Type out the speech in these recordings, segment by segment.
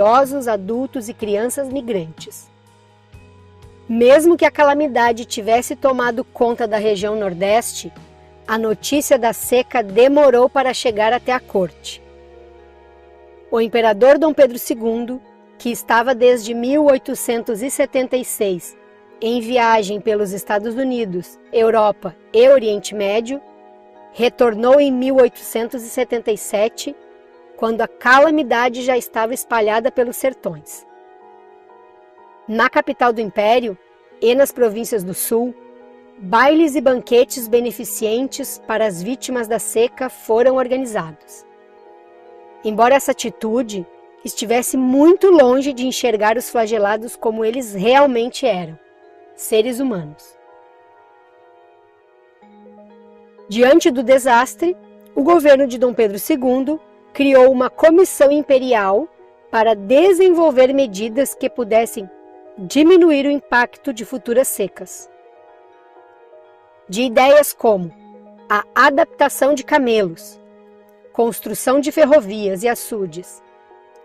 idosos, adultos e crianças migrantes. Mesmo que a calamidade tivesse tomado conta da região Nordeste, a notícia da seca demorou para chegar até a corte. O imperador Dom Pedro II, que estava desde 1876 em viagem pelos Estados Unidos, Europa e Oriente Médio, retornou em 1877, quando a calamidade já estava espalhada pelos sertões. Na capital do Império e nas províncias do Sul, bailes e banquetes beneficentes para as vítimas da seca foram organizados. Embora essa atitude estivesse muito longe de enxergar os flagelados como eles realmente eram, seres humanos. Diante do desastre, o governo de Dom Pedro II criou uma comissão imperial para desenvolver medidas que pudessem diminuir o impacto de futuras secas. De ideias como a adaptação de camelos, construção de ferrovias e açudes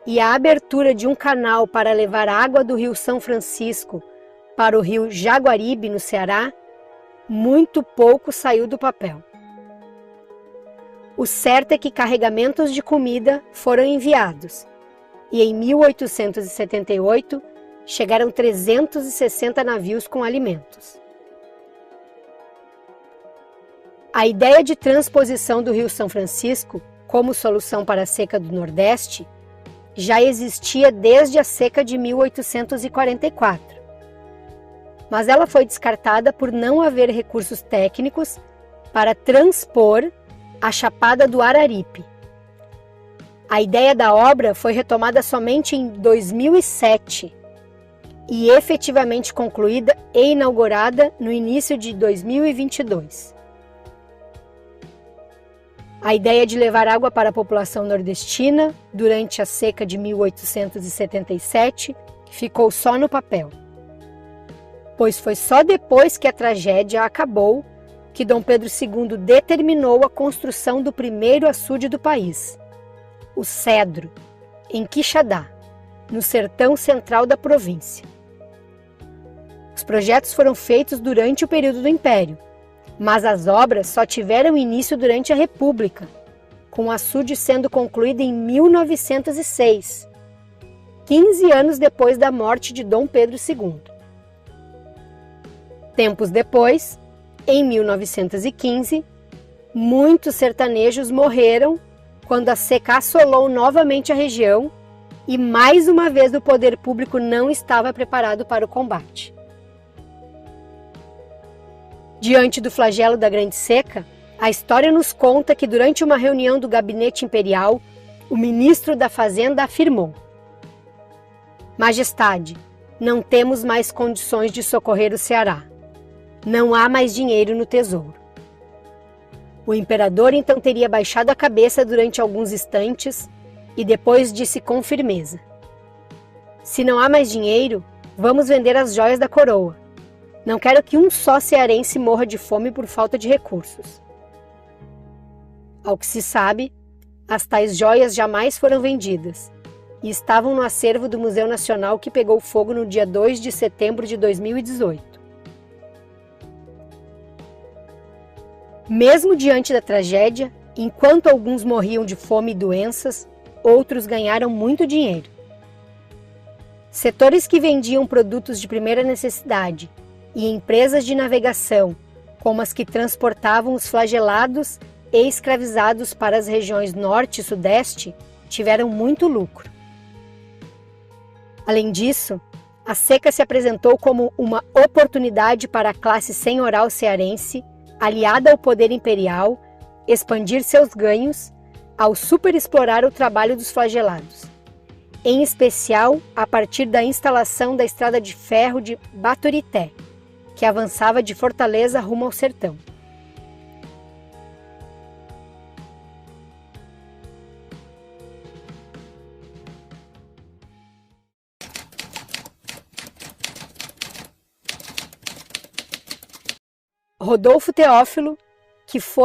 e a abertura de um canal para levar água do rio São Francisco para o rio Jaguaribe, no Ceará, muito pouco saiu do papel. O certo é que carregamentos de comida foram enviados e em 1878 chegaram 360 navios com alimentos. A ideia de transposição do rio São Francisco como solução para a seca do Nordeste já existia desde a seca de 1844, mas ela foi descartada por não haver recursos técnicos para transpor a Chapada do Araripe. A ideia da obra foi retomada somente em 2007 e efetivamente concluída e inaugurada no início de 2022. A ideia de levar água para a população nordestina durante a seca de 1877 ficou só no papel, pois foi só depois que a tragédia acabou que Dom Pedro II determinou a construção do primeiro açude do país, o Cedro, em Quixadá, no sertão central da província. Os projetos foram feitos durante o período do Império, mas as obras só tiveram início durante a República, com o açude sendo concluído em 1906, 15 anos depois da morte de Dom Pedro II. Tempos depois, em 1915, muitos sertanejos morreram quando a seca assolou novamente a região e mais uma vez o poder público não estava preparado para o combate. Diante do flagelo da Grande Seca, a história nos conta que durante uma reunião do Gabinete Imperial, o ministro da Fazenda afirmou: Majestade, não temos mais condições de socorrer o Ceará. Não há mais dinheiro no tesouro. O imperador então teria baixado a cabeça durante alguns instantes e depois disse com firmeza: Se não há mais dinheiro, vamos vender as joias da coroa. Não quero que um só cearense morra de fome por falta de recursos. Ao que se sabe, as tais joias jamais foram vendidas e estavam no acervo do Museu Nacional, que pegou fogo no dia 2 de setembro de 2018. Mesmo diante da tragédia, enquanto alguns morriam de fome e doenças, outros ganharam muito dinheiro. Setores que vendiam produtos de primeira necessidade e empresas de navegação, como as que transportavam os flagelados e escravizados para as regiões Norte e Sudeste, tiveram muito lucro. Além disso, a seca se apresentou como uma oportunidade para a classe senhoral cearense, aliada ao poder imperial, expandir seus ganhos ao superexplorar o trabalho dos flagelados, em especial a partir da instalação da estrada de ferro de Baturité, que avançava de Fortaleza rumo ao sertão. Rodolfo Teófilo, que foi